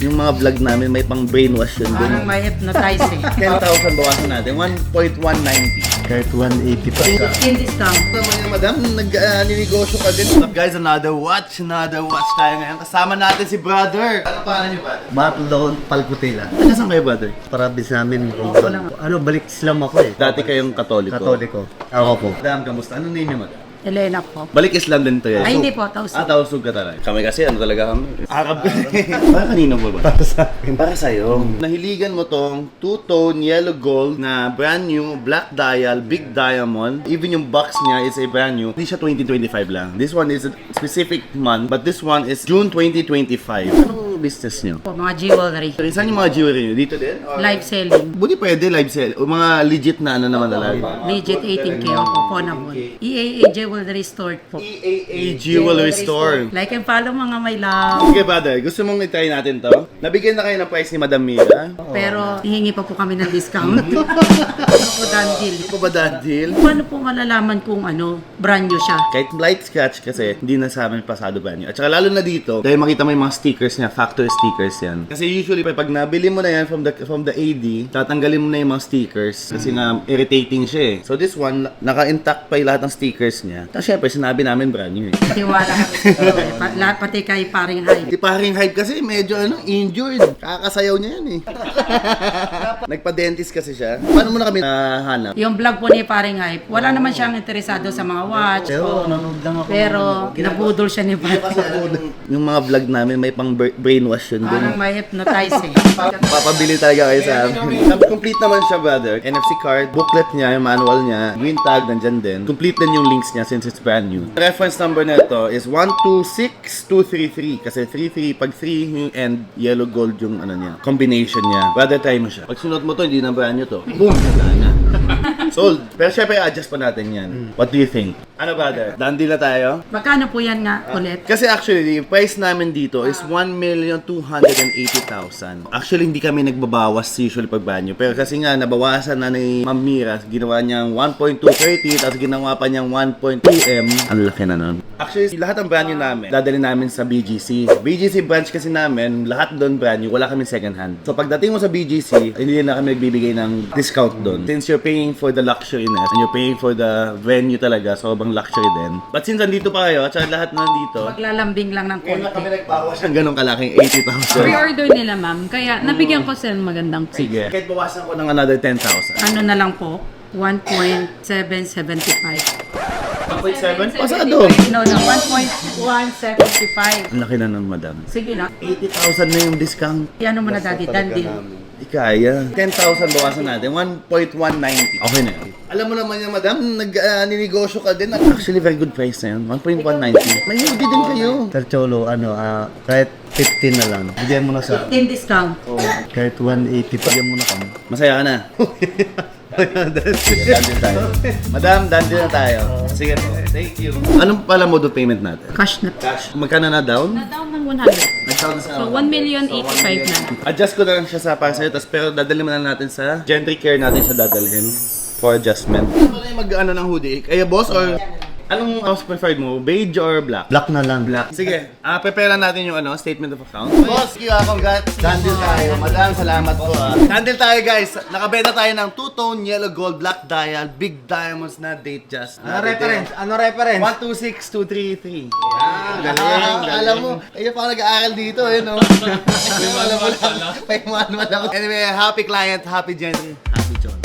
Yung mga vlog namin, may pang brainwash yun dun. Parang may hypnotize eh. 10,000 bawasan natin. 1.190. Kahit 180 pa. 15 discount. Naman yung madam, nag-ninegosyo ka din. What's up guys, another watch tayo ngayon. Kasama natin si brother. Ano pangalan niyo brother? Matlon Palputila. Taga saan kayo brother? Parabis namin kung ano, balik Islam ako eh. Dati kayong katoliko. Katoliko. Ako po. Madam, kamusta? Ano name niyo madam? Elena po. Balik Islam din to yan. Ay, hindi po. Tausog. Tausog ka talaga. Kami kasi, ano talaga kami? Arab ka Para kanino mo ba? Para sa akin. Para sa'yo. Nahiligan mo tong two-tone yellow gold na brand new, black dial, big diamond. Even yung box niya is a brand new. Hindi siya 2025 lang. This one is a specific month, but this one is June 2025. Anong business niyo? Po, mga jewelry. Saan yung mga jewelry niyo? Dito din? Or- Live selling. Buti pwede live sell. O mga legit na ano naman talaga. Legit 18K ako. Phonable. EAA Jewelry Store po. EAA Jewelry Store. Like and follow mga may love. Sige brother, gusto mong i-try natin to? Nabigyan na kayo ng price ni Madam Mira. Pero hihingi pa po kami ng discount. Ano po done deal. Hindi pa ba that deal? Paano po malalaman kung ano, brand new siya? Kahit light scratch kasi, hindi na sa amin pasado ba niyo. At saka lalo na dito, dahil makita mo yung mga stickers niya, factory stickers yan. Kasi usually, pag nabili mo na yan from the AD, tatanggalin mo na yung mga stickers. Kasi nga, irritating siya eh. So this one, naka-intact pa yung lahat ng stickers niya. Tapos syempre, sinabi namin brand new eh. Tiwala kami sa inyo eh. Lahat pati kay paring high. Di paring hype kasi, medyo injured. Kakasayaw niya yan eh. Nagpa-dentist kasi siya. Paano mo na kami nahanap? Yung vlog po ni paring high, wala naman siyang interesado sa mga watch. Pero o- nanonood lang ako. Pero nabudol siya ni paring. Yung mga vlog namin, may pang brainwash yun dun. Parang may hypnotize eh. Papabili talaga kayo sa amin. Complete naman siya, brother. NFC card, booklet niya, yung manual niya, green tag, nandyan din. Complete din yung links niya since it's brand new. Reference number na ito is 126233 kasi 33 pag 3 yung end, yellow gold yung ano niya, combination niya. Brother, try mo siya. Pag sinuot mo to, hindi na brand new to. Boom! Wala na. Sold. Pero syempre, adjust pa natin yan. What do you think? Ano, brother? Done deal na tayo? Magkano po yan nga ulit? Kasi actually, yung price namin dito is 1,280,000. Actually, hindi kami nagbabawas usually pag banyo. Pero kasi nga, nabawasan na ni Ma'am Mira, ginawa niyang 1.230, tapos ginawa pa niyang 1.2M. Ang laki na nun. Actually, lahat ng brand new namin, dadali namin sa BGC. BGC branch kasi namin, lahat doon brand new, wala kami second hand. So pagdating mo sa BGC, hindi na kami nagbibigay ng discount doon. Since you're paying for the luxuriness and you're paying for the venue talaga, sobrang luxury din. But since nandito pa kayo, at saka lahat na nandito, Maglalambing lang ng kaya na kami konti. nagbawas ng ganong kalaking 80,000. Pre-order nila, ma'am. Kaya nabigyan ko sila ng magandang price. Sige. Kahit bawasan ko ng another 10,000. Ano na lang po? 1.775. 1.7? Pasado. No, 1.175. Ang laki na nun, madam. Sige na. 80,000 na yung discount. Yan mo na daddy, done deal. Di kaya. 10,000 bawasan natin. 1.190. Okay na yun. Alam mo naman yan, madam, nag-ninegosyo ka din. Actually, very good price na yun. 1.190. May hindi din kayo. Tercholo, kahit 15 na lang. Bigyan mo na sa 10 discount. kahit 180 pa. Bigyan mo na kami. Masaya ka na. Dandil tayo. Madam, dandil na tayo. Sige po. Thank you. Anong pala mode of payment natin? Cash na. Cash. Magkano na down? Na-down ng 100. Nag-down sa... So, 1,085,000 na. Adjust ko na lang siya sa para sa'yo, pero dadalhin mo na natin sa Gentry Care natin siya dadalhin for adjustment. Ano ba kayo mag-ano ng hoodie? Kaya boss or... Anong mas preferred mo? Beige or black? Black na lang. Black. Sige, prepare lang natin yung statement of account. Boss, congrats. Dandil tayo. Madam, salamat po. Dandil tayo guys. Nakabenta tayo ng two-tone yellow gold black dial, big diamonds na date just. Ano reference? Ano reference? 126233. Galing. Alam mo, kayo pa ako nag-aaral dito no? Alam mo lang. Paimanual ako. Anyway, happy client, happy Gentry, happy John.